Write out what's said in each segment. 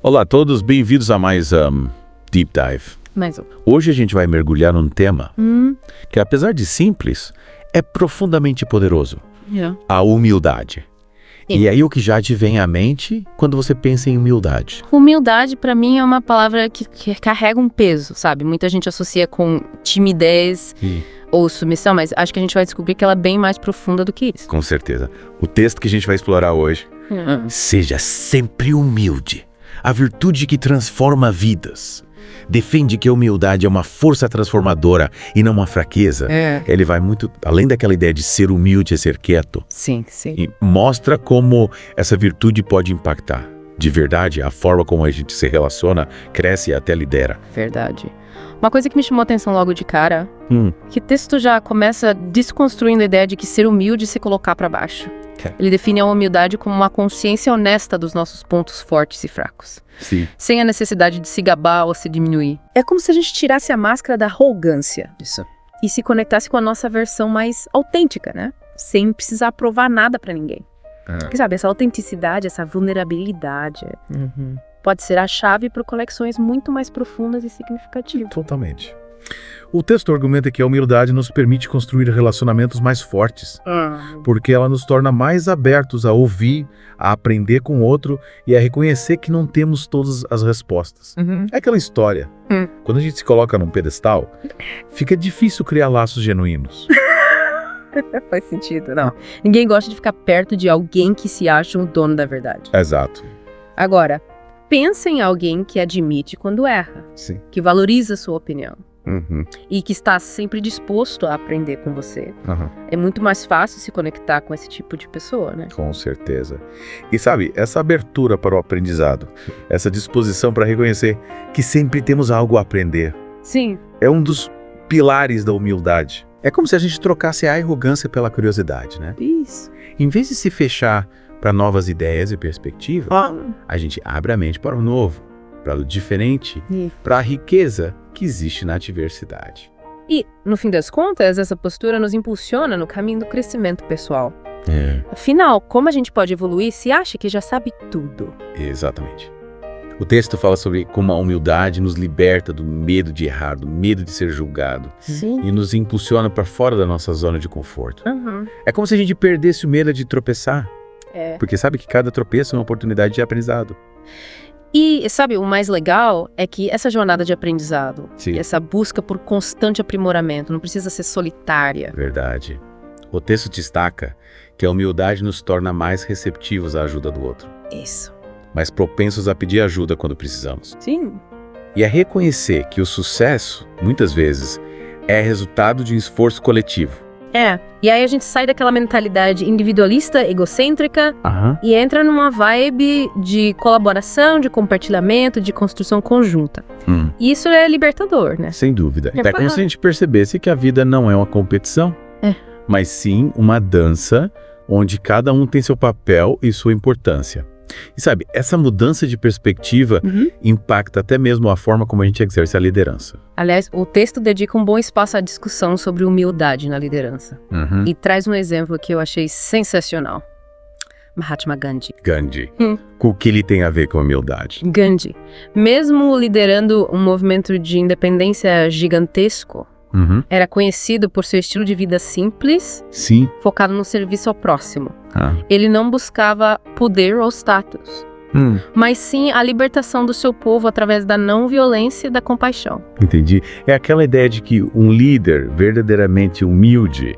Olá a todos, bem-vindos a mais Deep Dive. Mais um. Hoje a gente vai mergulhar num tema que, apesar de simples, é profundamente poderoso. A humildade. E aí o que já te vem à mente quando você pensa em humildade? Humildade, pra mim, é uma palavra que carrega um peso, sabe? Muita gente associa com timidez ou submissão, mas acho que a gente vai descobrir que ela é bem mais profunda do que isso. Com certeza. O texto que a gente vai explorar hoje, seja sempre humilde, a virtude que transforma vidas. Defende que a humildade é uma força transformadora e não uma fraqueza. Ele vai muito além daquela ideia de ser humilde e ser quieto. Sim, sim. E mostra como essa virtude pode impactar. De verdade, a forma como a gente se relaciona, cresce e até lidera. Verdade. Uma coisa que me chamou a atenção logo de cara, que o texto já começa desconstruindo a ideia de que ser humilde é se colocar para baixo. Ele define a humildade como uma consciência honesta dos nossos pontos fortes e fracos. Sim. Sem a necessidade de se gabar ou se diminuir. É como se a gente tirasse a máscara da arrogância. Isso. E se conectasse com a nossa versão mais autêntica, né? Sem precisar provar nada pra ninguém. Porque, sabe, essa autenticidade, essa vulnerabilidade pode ser a chave para conexões muito mais profundas e significativas. Totalmente. O texto argumenta que a humildade nos permite construir relacionamentos mais fortes, porque ela nos torna mais abertos a ouvir, a aprender com o outro e a reconhecer que não temos todas as respostas. É aquela história. Quando a gente se coloca num pedestal, fica difícil criar laços genuínos. Faz sentido, não. Ninguém gosta de ficar perto de alguém que se acha o dono da verdade. Exato. Agora, pensa em alguém que admite quando erra, Sim. que valoriza a sua opinião. E que está sempre disposto a aprender com você. É muito mais fácil se conectar com esse tipo de pessoa, né? Com certeza. E sabe, essa abertura para o aprendizado, essa disposição para reconhecer que sempre temos algo a aprender, Sim. é um dos pilares da humildade. É como se a gente trocasse a arrogância pela curiosidade, né? Isso. Em vez de se fechar para novas ideias e perspectivas, a gente abre a mente para o novo, para o diferente, para a riqueza que existe na diversidade. E, no fim das contas, essa postura nos impulsiona no caminho do crescimento pessoal. Afinal, como a gente pode evoluir se acha que já sabe tudo? Exatamente. O texto fala sobre como a humildade nos liberta do medo de errar, do medo de ser julgado. Sim. E nos impulsiona para fora da nossa zona de conforto. É como se a gente perdesse o medo de tropeçar. Porque sabe que cada tropeço é uma oportunidade de aprendizado. E, sabe, o mais legal é que essa jornada de aprendizado, Sim. essa busca por constante aprimoramento, não precisa ser solitária. Verdade. O texto destaca que a humildade nos torna mais receptivos à ajuda do outro, Isso. mais propensos a pedir ajuda quando precisamos. Sim. E a reconhecer que o sucesso, muitas vezes, é resultado de um esforço coletivo. E aí a gente sai daquela mentalidade individualista, egocêntrica, e entra numa vibe de colaboração, de compartilhamento, de construção conjunta. E isso é libertador, né? Sem dúvida. É como se a gente percebesse que a vida não é uma competição, mas sim uma dança onde cada um tem seu papel e sua importância. E sabe, essa mudança de perspectiva impacta até mesmo a forma como a gente exerce a liderança. Aliás, o texto dedica um bom espaço à discussão sobre humildade na liderança. E traz um exemplo que eu achei sensacional. Mahatma Gandhi. Gandhi. O que ele tem a ver com humildade? Gandhi, mesmo liderando um movimento de independência gigantesco, era conhecido por seu estilo de vida simples, Sim. focado no serviço ao próximo. Ele não buscava poder ou status, mas sim a libertação do seu povo através da não violência e da compaixão. Entendi. É aquela ideia de que um líder verdadeiramente humilde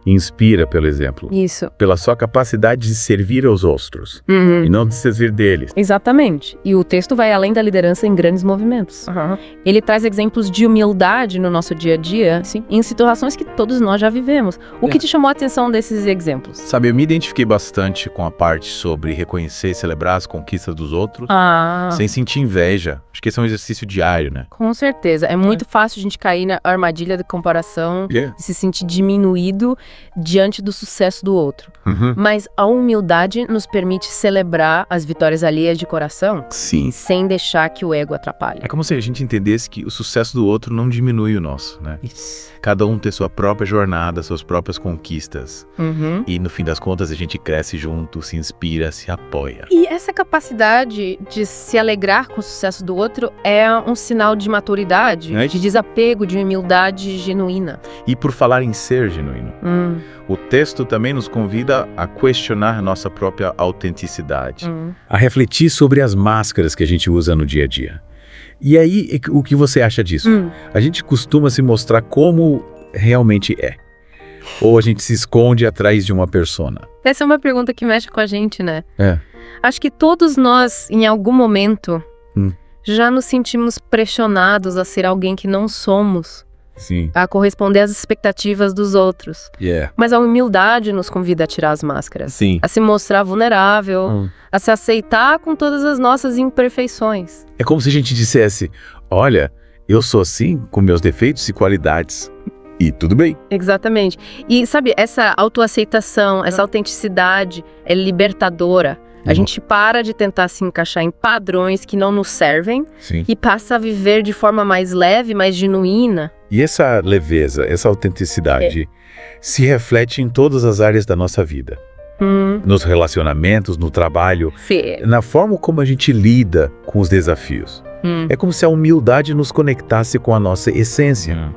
inspira, pelo exemplo, Isso. pela sua capacidade de servir aos outros e não de servir deles. Exatamente. E o texto vai além da liderança em grandes movimentos. Ele traz exemplos de humildade no nosso dia a dia, em situações que todos nós já vivemos. O que te chamou a atenção desses exemplos? Sabe, eu me identifiquei bastante com a parte sobre reconhecer e celebrar as conquistas dos outros, sem sentir inveja. Acho que esse é um exercício diário, né? Com certeza. É muito fácil a gente cair na armadilha da comparação, de se sentir diminuído diante do sucesso do outro. Uhum. Mas a humildade nos permite celebrar as vitórias alheias de coração, Sim. sem deixar que o ego atrapalhe. É como se a gente entendesse que o sucesso do outro não diminui o nosso, né? Isso. Cada um tem sua própria jornada, suas próprias conquistas. Uhum. E no fim das contas a gente cresce junto, se inspira, se apoia. E essa capacidade de se alegrar com o sucesso do outro é um sinal de maturidade, É. de desapego, de humildade genuína. E por falar em ser genuíno, o texto também nos convida a questionar nossa própria autenticidade. A refletir sobre as máscaras que a gente usa no dia a dia. E aí, o que você acha disso? A gente costuma se mostrar como realmente é. Ou a gente se esconde atrás de uma persona? Essa é uma pergunta que mexe com a gente, né? É. Acho que todos nós, em algum momento, já nos sentimos pressionados a ser alguém que não somos, Sim. a corresponder às expectativas dos outros. Yeah. Mas a humildade nos convida a tirar as máscaras, Sim. a se mostrar vulnerável, a se aceitar com todas as nossas imperfeições. É como se a gente dissesse, olha, eu sou assim, com meus defeitos e qualidades. E tudo bem. Exatamente. E sabe, essa autoaceitação, essa autenticidade é libertadora. A gente para de tentar se encaixar em padrões que não nos servem Sim. e passa a viver de forma mais leve, mais genuína. E essa leveza, essa autenticidade se reflete em todas as áreas da nossa vida. Nos relacionamentos, no trabalho, Sim. na forma como a gente lida com os desafios. É como se a humildade nos conectasse com a nossa essência.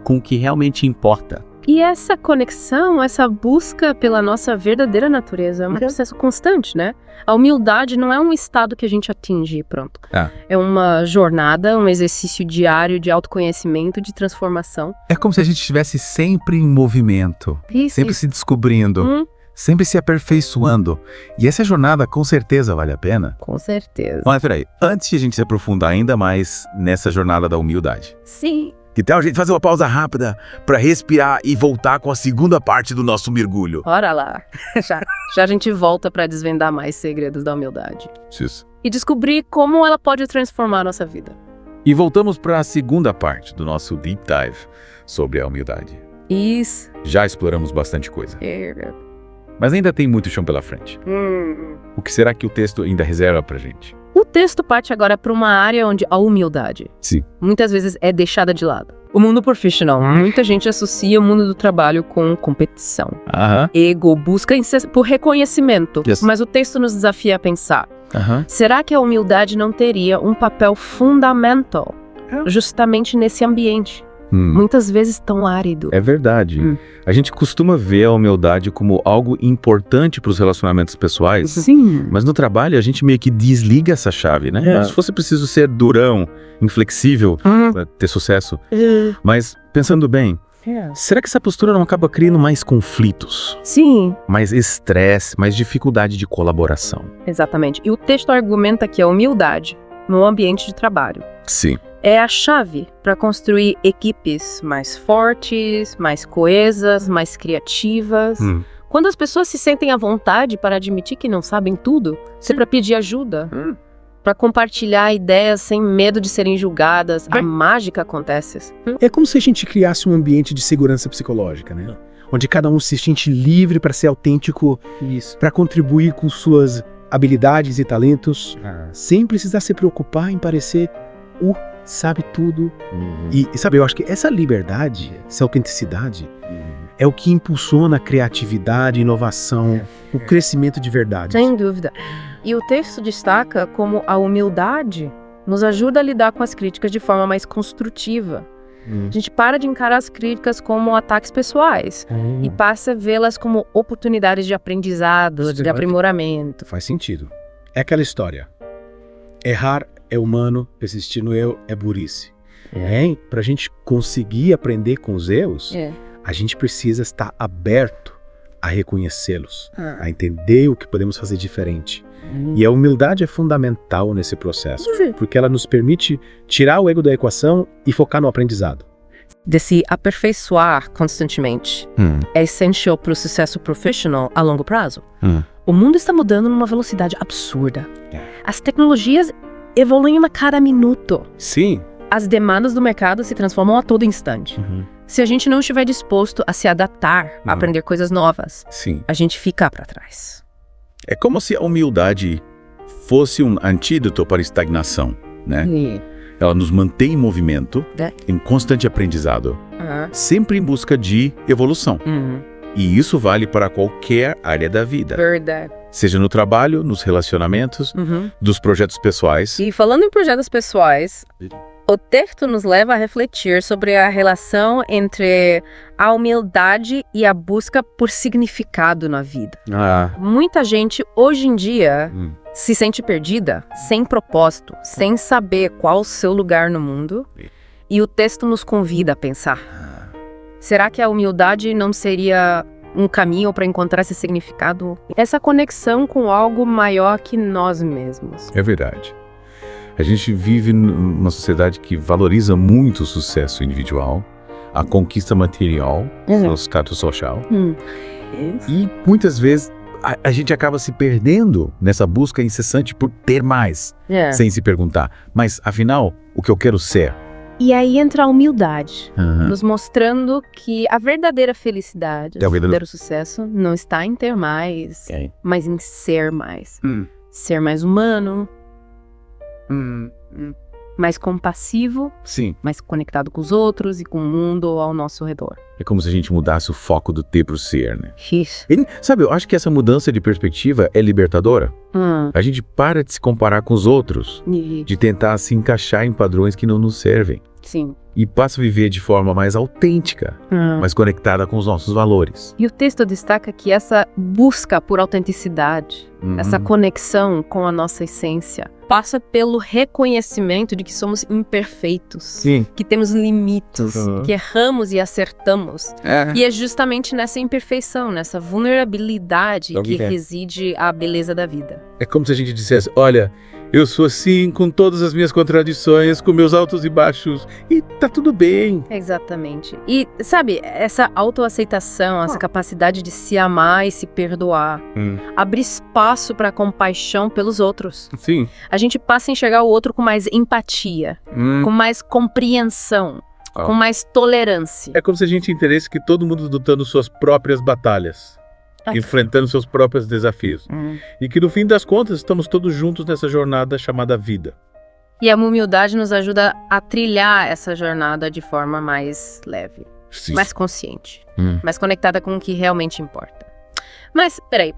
Com o que realmente importa. E essa conexão, essa busca pela nossa verdadeira natureza é um processo constante, né? A humildade não é um estado que a gente atinge e pronto. É uma jornada, um exercício diário de autoconhecimento, de transformação. É como se a gente estivesse sempre em movimento, sempre se descobrindo, sempre se aperfeiçoando. E essa jornada com certeza vale a pena. Com certeza. Mas peraí, antes de a gente se aprofundar ainda mais nessa jornada da humildade, Sim. que tal a gente fazer uma pausa rápida para respirar e voltar com a segunda parte do nosso mergulho? Bora lá. Já a gente volta para desvendar mais segredos da humildade. Isso. E descobrir como ela pode transformar a nossa vida. E voltamos para a segunda parte do nosso deep dive sobre a humildade. Isso. Já exploramos bastante coisa, mas ainda tem muito chão pela frente. O que será que o texto ainda reserva pra gente? O texto parte agora para uma área onde a humildade, Sim. muitas vezes é deixada de lado. O mundo profissional. Muita gente associa o mundo do trabalho com competição. Ego, busca por reconhecimento. Yes. Mas o texto nos desafia a pensar. Será que a humildade não teria um papel fundamental justamente nesse ambiente? Muitas vezes tão árido. É verdade. A gente costuma ver a humildade como algo importante para os relacionamentos pessoais. Sim. Mas no trabalho a gente meio que desliga essa chave, né? Se fosse preciso ser durão, inflexível para ter sucesso. Mas pensando bem, será que essa postura não acaba criando mais conflitos? Sim. Mais estresse, mais dificuldade de colaboração? Exatamente. E o texto argumenta que a humildade no ambiente de trabalho Sim. é a chave para construir equipes mais fortes, mais coesas, mais criativas. Quando as pessoas se sentem à vontade para admitir que não sabem tudo, para pedir ajuda, para compartilhar ideias sem medo de serem julgadas, a mágica acontece. É como se a gente criasse um ambiente de segurança psicológica, né? Onde cada um se sente livre para ser autêntico, para contribuir com suas habilidades e talentos, sem precisar se preocupar em parecer o sabe tudo. E sabe, eu acho que essa liberdade, essa autenticidade, é o que impulsiona a criatividade, inovação, o crescimento de verdade. Sem dúvida. E o texto destaca como a humildade nos ajuda a lidar com as críticas de forma mais construtiva. A gente para de encarar as críticas como ataques pessoais e passa a vê-las como oportunidades de aprendizado, de aprimoramento. Faz sentido. É aquela história. Errar é humano, persistir no erro é burrice. Pra gente conseguir aprender com os erros, a gente precisa estar aberto a reconhecê-los, a entender o que podemos fazer diferente. E a humildade é fundamental nesse processo, porque ela nos permite tirar o ego da equação e focar no aprendizado. De se aperfeiçoar constantemente é essencial para o sucesso profissional a longo prazo. O mundo está mudando numa velocidade absurda. As tecnologias evoluem a cada minuto. Sim. as demandas do mercado se transformam a todo instante. Se a gente não estiver disposto a se adaptar, a aprender coisas novas, Sim. a gente fica para trás. É como se a humildade fosse um antídoto para a estagnação, né? Ela nos mantém em movimento, em constante aprendizado, sempre em busca de evolução. E isso vale para qualquer área da vida. Verdade. Seja no trabalho, nos relacionamentos, dos projetos pessoais. E falando em projetos pessoais, o texto nos leva a refletir sobre a relação entre a humildade e a busca por significado na vida. Muita gente, hoje em dia, se sente perdida, sem propósito, sem saber qual o seu lugar no mundo. E o texto nos convida a pensar. Será que a humildade não seria um caminho para encontrar esse significado? Essa conexão com algo maior que nós mesmos. É verdade. A gente vive numa sociedade que valoriza muito o sucesso individual, a conquista material, o status social. E muitas vezes a gente acaba se perdendo nessa busca incessante por ter mais, sem se perguntar, mas afinal, o que eu quero ser? E aí entra a humildade, nos mostrando que a verdadeira felicidade, o verdadeiro sucesso não está em ter mais, mas em ser mais. Ser mais humano, mais compassivo, mais conectado com os outros e com o mundo ao nosso redor. É como se a gente mudasse o foco do ter pro ser, né? Isso. E, sabe, eu acho que essa mudança de perspectiva é libertadora. A gente para de se comparar com os outros, de tentar se encaixar em padrões que não nos servem. Sim. E passa a viver de forma mais autêntica, mais conectada com os nossos valores. E o texto destaca que essa busca por autenticidade, essa conexão com a nossa essência, passa pelo reconhecimento de que somos imperfeitos, que temos limites, que erramos e acertamos. E é justamente nessa imperfeição, nessa vulnerabilidade que reside a beleza da vida. É como se a gente dissesse, olha, eu sou assim, com todas as minhas contradições, com meus altos e baixos, e tá tudo bem. Exatamente. E, sabe, essa autoaceitação, essa capacidade de se amar e se perdoar, abre espaço para compaixão pelos outros. Sim. A gente passa a enxergar o outro com mais empatia, com mais compreensão, com mais tolerância. É como se a gente entendesse que todo mundo lutando suas próprias batalhas. Enfrentando seus próprios desafios. E que no fim das contas estamos todos juntos nessa jornada chamada vida. E a humildade nos ajuda a trilhar essa jornada de forma mais leve, mais consciente, mais conectada com o que realmente importa. Mas, peraí,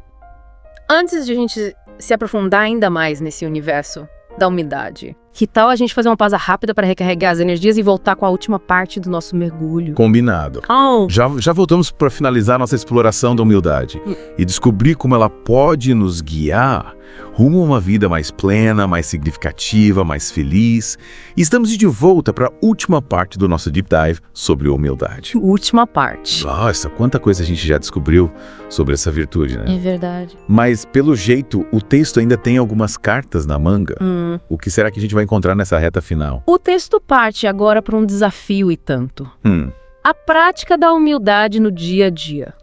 antes de a gente se aprofundar ainda mais nesse universo da humildade, que tal a gente fazer uma pausa rápida para recarregar as energias e voltar com a última parte do nosso mergulho? Combinado. Já voltamos para finalizar nossa exploração da humildade e descobrir como ela pode nos guiar rumo a uma vida mais plena, mais significativa, mais feliz. E estamos de volta para a última parte do nosso Deep Dive sobre humildade. Última parte. Nossa, quanta coisa a gente já descobriu sobre essa virtude, né? É verdade. Mas, pelo jeito, o texto ainda tem algumas cartas na manga. O que será que a gente vai encontrar nessa reta final? O texto parte agora para um desafio e tanto. A prática da humildade no dia a dia.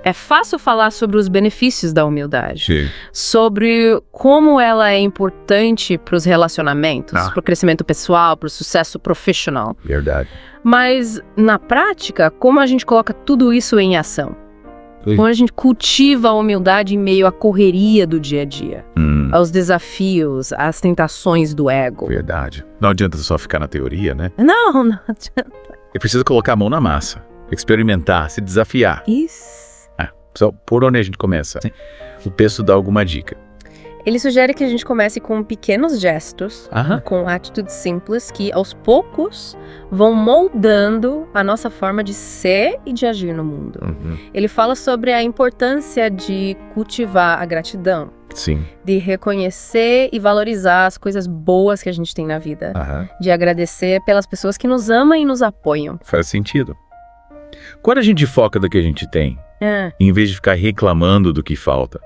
É fácil falar sobre os benefícios da humildade, sobre como ela é importante para os relacionamentos, para o crescimento pessoal, para o sucesso profissional. Verdade. Mas, na prática, como a gente coloca tudo isso em ação? Como a gente cultiva a humildade em meio à correria do dia a dia, aos desafios, às tentações do ego. Verdade. Não adianta só ficar na teoria, né? Não adianta. É preciso colocar a mão na massa, experimentar, se desafiar. Isso. Só por onde a gente começa? O texto dá alguma dica. Ele sugere que a gente comece com pequenos gestos, com atitudes simples que, aos poucos, vão moldando a nossa forma de ser e de agir no mundo. Ele fala sobre a importância de cultivar a gratidão. De reconhecer e valorizar as coisas boas que a gente tem na vida. De agradecer pelas pessoas que nos amam e nos apoiam. Faz sentido. Quando a gente foca do que a gente tem, em vez de ficar reclamando do que falta,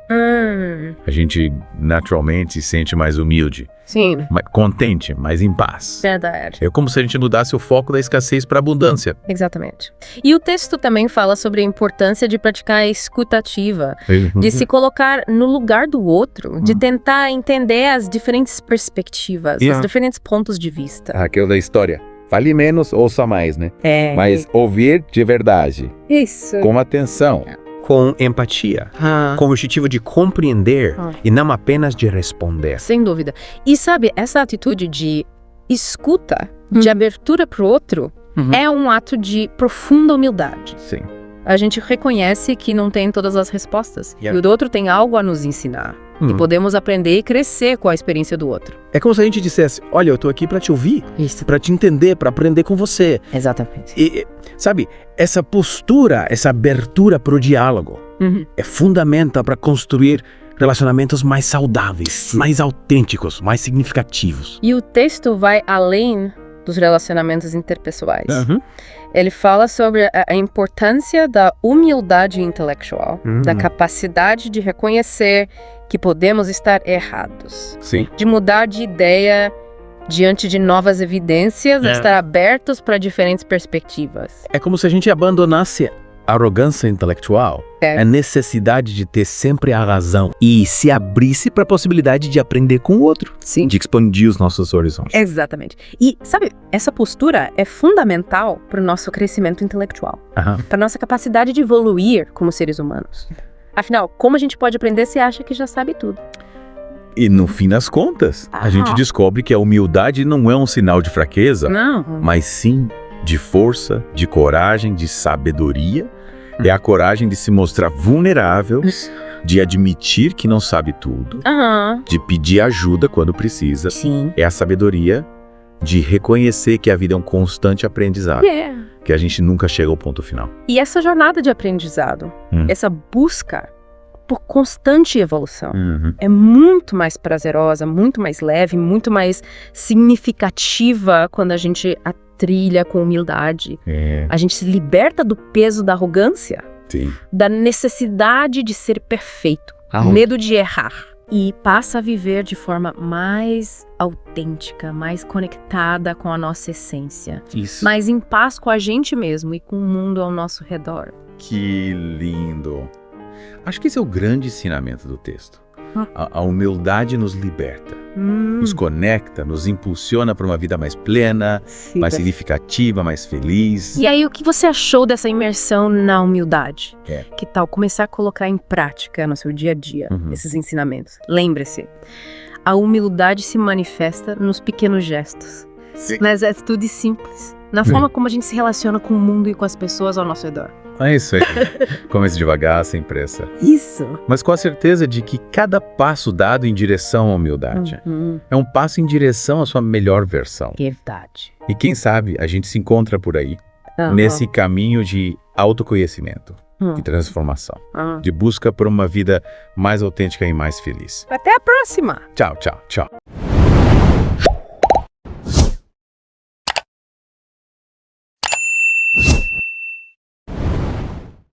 a gente naturalmente se sente mais humilde Sim, contente, mas em paz. verdade. É como se a gente mudasse o foco da escassez para a abundância. Exatamente. E o texto também fala sobre a importância de praticar a escuta ativa, de se colocar no lugar do outro, de tentar entender as diferentes perspectivas, os diferentes pontos de vista. Aquilo da história. Fale menos, ouça mais, né? Mas ouvir de verdade, Isso. com atenção. Com empatia, com o objetivo de compreender e não apenas de responder. Sem dúvida. E sabe, essa atitude de escuta, de abertura pro outro, é um ato de profunda humildade. Sim. A gente reconhece que não tem todas as respostas. Yeah. E o outro tem algo a nos ensinar. E podemos aprender e crescer com a experiência do outro. É como se a gente dissesse, olha, eu tô aqui pra te ouvir, Isso. pra te entender, pra aprender com você. Exatamente. E, sabe, essa postura, essa abertura pro diálogo é fundamental pra construir relacionamentos mais saudáveis, mais autênticos, mais significativos. E o texto vai além dos relacionamentos interpessoais. Ele fala sobre a importância da humildade intelectual, da capacidade de reconhecer que podemos estar errados, Sim. de mudar de ideia diante de novas evidências, estar abertos para diferentes perspectivas. É como se a gente abandonasse a arrogância intelectual, a necessidade de ter sempre a razão e se abrisse para a possibilidade de aprender com o outro, Sim. de expandir os nossos horizontes. Exatamente. E, sabe, essa postura é fundamental para o nosso crescimento intelectual, para nossa capacidade de evoluir como seres humanos. Afinal, como a gente pode aprender se acha que já sabe tudo? E no fim das contas, a gente descobre que a humildade não é um sinal de fraqueza, Não. mas sim de força, de coragem, de sabedoria. É a coragem de se mostrar vulnerável, de admitir que não sabe tudo, de pedir ajuda quando precisa. Sim. É a sabedoria de reconhecer que a vida é um constante aprendizado, que a gente nunca chega ao ponto final. E essa jornada de aprendizado, essa busca por constante evolução, é muito mais prazerosa, muito mais leve, muito mais significativa quando a gente a trilha com humildade. A gente se liberta do peso da arrogância, Sim. da necessidade de ser perfeito, medo de errar. E passa a viver de forma mais autêntica, mais conectada com a nossa essência. Isso. Mais em paz com a gente mesmo e com o mundo ao nosso redor. Que lindo! Acho que esse é o grande ensinamento do texto. A humildade nos liberta, nos conecta, nos impulsiona para uma vida mais plena, mais significativa, mais feliz. E aí, o que você achou dessa imersão na humildade? É. Que tal começar a colocar em prática no seu dia a dia esses ensinamentos? Lembre-se, a humildade se manifesta nos pequenos gestos, nas atitudes simples, na forma como a gente se relaciona com o mundo e com as pessoas ao nosso redor. É isso aí. Comece devagar, sem pressa. Isso! Mas com a certeza de que cada passo dado em direção à humildade é um passo em direção à sua melhor versão. Verdade. E quem sabe a gente se encontra por aí, nesse caminho de autoconhecimento, de transformação, de busca por uma vida mais autêntica e mais feliz. Até a próxima! Tchau, tchau, tchau.